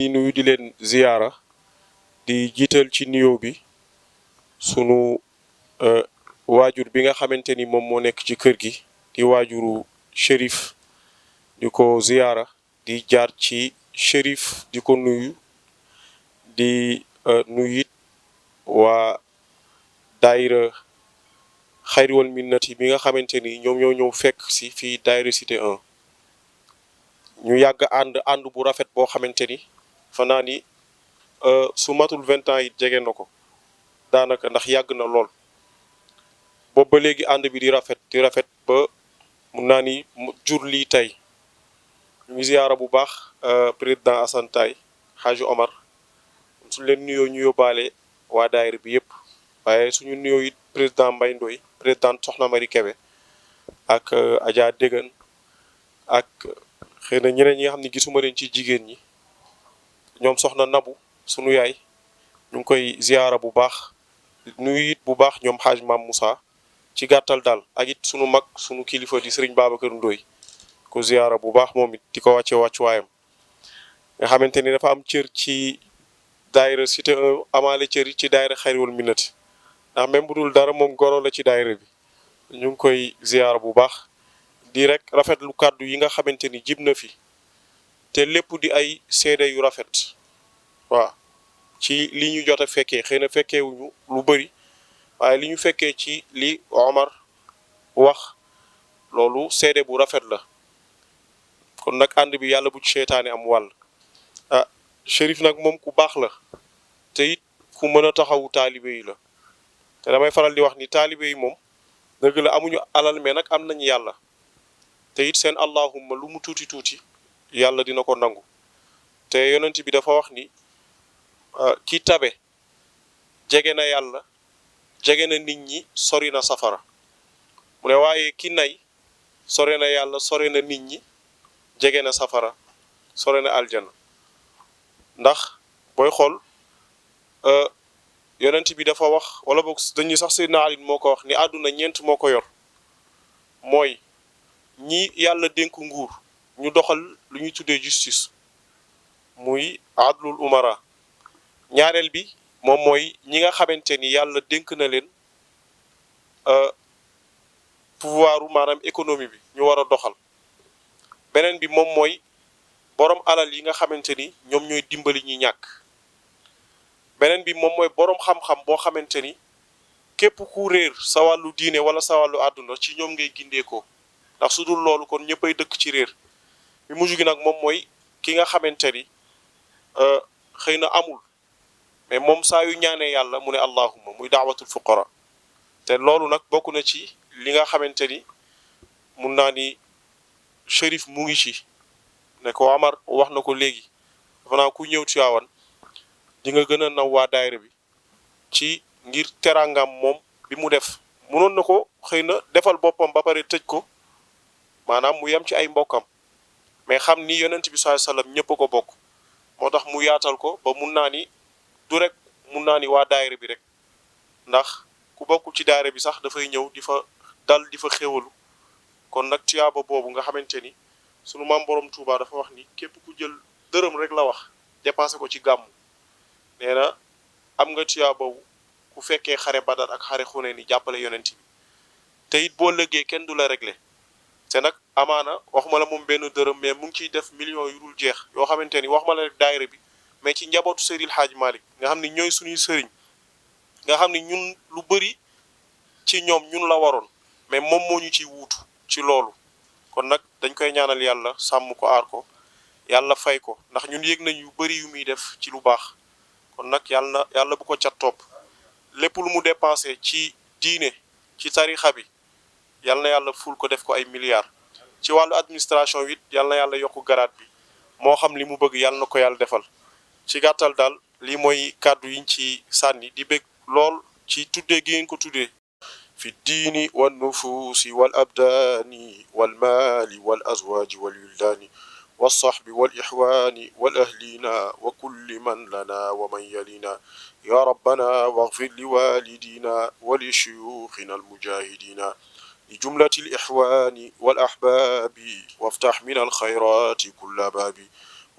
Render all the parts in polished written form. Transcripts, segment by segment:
di nuyu di leen ziyaara di jiital ci nuyoo bi sunu waajur bi nga xamante ni moom moo nekk ci kër gi di waajuru shérif di ko ziyaara di jaar ci shérif di ko nuyu di nuyu it waa daayira xayri wal minnati bi nga xamante ni ñoom ñoo ñëw fekk si fii daayira cité 1 ñu yàgg ànd bu rafet boo xamante ni fa naa ni su matul 20 ans it jege na ko daanaka ndax yàgg na lool boobu ba léegi ànd bi di rafet ba mun naa ni jur lii tey ñu ngi ziyaara bu baax président Assane Taye Haji Omar suñ leen nuyoo ñu yóbbaale waa daayira bi yëpp waaye suñu nuyoo it président Mbaye Ndoye président Soxna Mari Kebe ak Adja Déggan ak xëy na ñeneen ñi nga xam ne gisuma leen ci jigéen ñi ñoom soxna Nabu sunu yaay ñu ngi koy ziyaara bu baax nuyu it bu baax ñoom Haj Mam Moussa ci gàttal daal ak it sunu mag sunu kilifa di Serigne Babacar Ndoye ko ziyaara bu baax moom it di ko wàcce wàccuwaayam nga xamante ni dafa am cër ci daayira cité 1 amaale cër ci daayira xayri wal minnati ndax même bu dul dara moom goro la ci daayira bi ñu ngi koy ziyaara bu baax di rek rafetlu kàddu yi nga xamante ni jib na fi te lépp di ay seede yu rafet waaw ci li ñu jot a fekkee xëy na fekkeewuñu lu bëri waaye li ñu fekkee ci li Omar wax loolu seede bu rafet la kon nag ànd bi yàlla bu ci seytaane am wàll ah Chérif nag moom ku baax la te it ku mën a taxawu taalibe yi la te damay faral di wax ni taalibe yi moom dëgg la amuñu alal mais nag am nañu yàlla te it seen allahumma lu mu tuuti tuuti yàlla dina ko nangu te yonent bi dafa wax ni ki tabe jege na yàlla jege na nit ñi sori na safara mu ne waaye ki nay sore na yàlla sore na nit ñi jege na safara sore na aljana ndax booy xool yonent bi dafa wax wala boog dañuy sax Seydina Ali moo ko wax ni àdduna ñeent moo ko yor mooy ñi yàlla dénk nguur ñu doxal lu ñuy tuddee justice muy adlul umara ñaareel bi moom mooy ñi nga xamante ni yàlla dénk na leen pouvoiru maanaam économie bi ñu war a doxal beneen bi moom mooy borom alal yi nga xamante ni ñoom ñooy dimbali ñi ñàkk beneen bi moom mooy borom xam-xam boo xamante ni képp ku réer sa wàllu diine wala sa wàllu àdduna ci ñoom ngay gindeekoo ndax su dul loolu kon ñëppay dëkk ci réer bi mujj gi nag moom mooy ki nga xamante ni xëy na amul mais moom saa yu ñaanee yàlla mu ne allahumma muy daawatul fuqara te loolu nag bokk na ci li nga xamante ni mun naa ni Chérif mu ngi ci ne ko Amar wax na ko léegi dafa naa ku ñëw Tiwaawan di nga gën a naw waa daayira bi ci ngir teraangam moom bi mu def munoon na ko xëy na defal boppam ba pare tëj ko maanaam mu yem ci ay mbokkam mais xam ni yonent bi sallallahu alayhi wasallam ñëpp a ko bokk moo tax mu yaatal ko ba mun naa ni du rek mun naa ni waa daayira bi rek ndax ku bokkul ci daayira bi sax dafay ñëw di fa dal di fa xéwalu kon nag tuyaaba boobu nga xamante ni sunu maam borom Touba dafa wax ni képp ku jël dërëm rek la wax dépensé ko ci gàmmu nee na am nga tuyaaba boobu ku fekkee xare Badar ak xare Xunayn ni jàppale yonent bi te it boo lëggee kenn du la réglé te nag amaana waxuma la moom benn dërëm mais mu ngi ciy def millions yu dul jeex yoo xamante ni waxuma la rek daayira bi mais ci njabootu Seydil Hadji Malick nga xam ni ñooy suñuy sëriñ nga xam ni ñun lu bëri ci ñoom ñun la waroon mais moom moo ñu ciy wuutu ci loolu kon nag dañ koy ñaanal yàlla sàmm ko aar ko yàlla fay ko ndax ñun yëg nañ yu bëri yu muy def ci lu baax kon nag yàlla bu ko cat topp lépp lu mu dépensé ci diine ci tarixa bi yal na yàlla ful ko def ko ay milliards ci wàllu administration it yal na yàlla yokku garaat bi moo xam li mu bëgg yal na ko yàlla defal ci gàttal daal lii mooy kàddu yiñ ci sànni di bég lool ci tuddee gi ngeen ko tuddee fi diini wal nufuusi wal abdaani wal maali wal azwaaji wal wildaani wal sahbi wal ixwaani wal ahlina wa kulli man lana wa man yalina ya rabbana waghfir li walidina wa li shuyukhina al mujahidina لجملة الإخوان والأحباب وافتح من الخيرات كل باب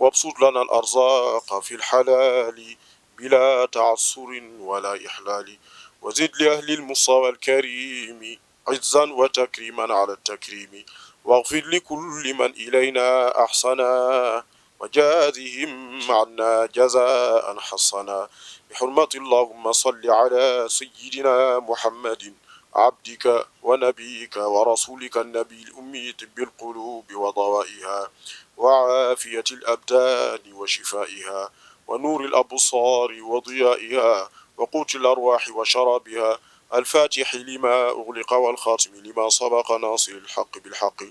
وابسط لنا الأرزاق في الحلال بلا تعسر ولا إحلال وزد لأهل المصطفى الكريم عزا وتكريما على التكريم واغفر لكل من إلينا أحسنا وجازهم عنا جزاء حسنا بحرمة اللهم صل على سيدنا محمد عبدك ونبيك ورسولك النبي الأمي طب القلوب وضوائها وعافية الأبدان وشفائها ونور الأبصار وضيائها وقوت الأرواح وشرابها الفاتح لما أغلق والخاتم لما سبق ناصر الحق بالحق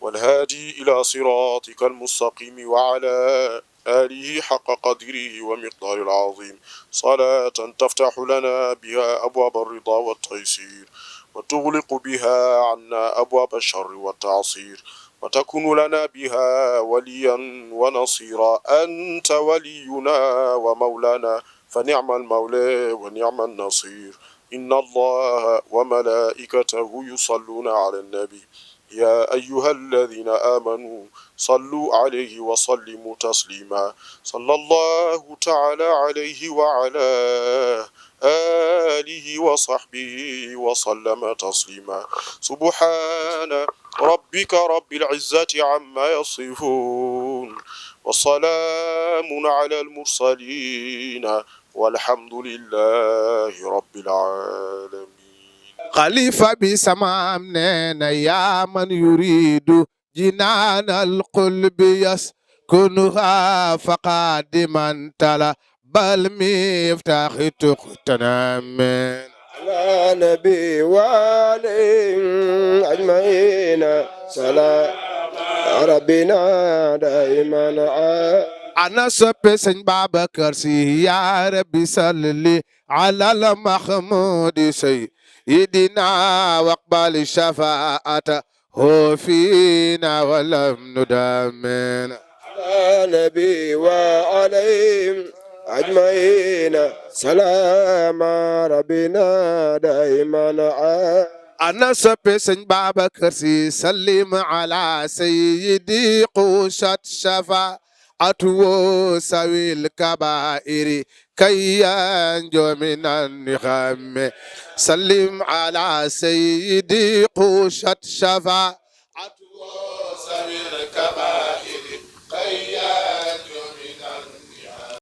والهادي إلى صراطك المستقيم وعلى آله حق قدره ومقدار العظيم صلاة تفتح لنا بها أبواب الرضا والتيسير وتغلق بها عنا أبواب الشر والتعصير وتكون لنا بها وليا ونصيرا أنت ولينا ومولانا فنعم المولى ونعم النصير إن الله وملائكته يصلون على النبي يا أيها الذين آمنوا صلوا عليه وسلموا تسليما صلى الله تعالى عليه وعلى آله وصحبه وسلم تسليما سبحان ربك رب العزة عما يصفون وسلام على المرسلين والحمد لله رب العالمين خليفة بسمام نينا يا من يريد جنان القلب يسكنها فقد من تلا بل مفتاح تغتنم على نبي وعليهم أجمعين سلام ربنا دائما أنا سبسن بابكر سي يا ربي صلي على المحمود سيدنا واقبل الشفاعة هو فينا ولم ندمن على نبي وعليهم أجمعين سلام ربنا دائما أنا سبسن بابكر سي سلم على سيدي قوشت شفاعة سوي الكبائر كي ينجو من النخام سلم على سيدي قوشت شفاعة سوي الكبائر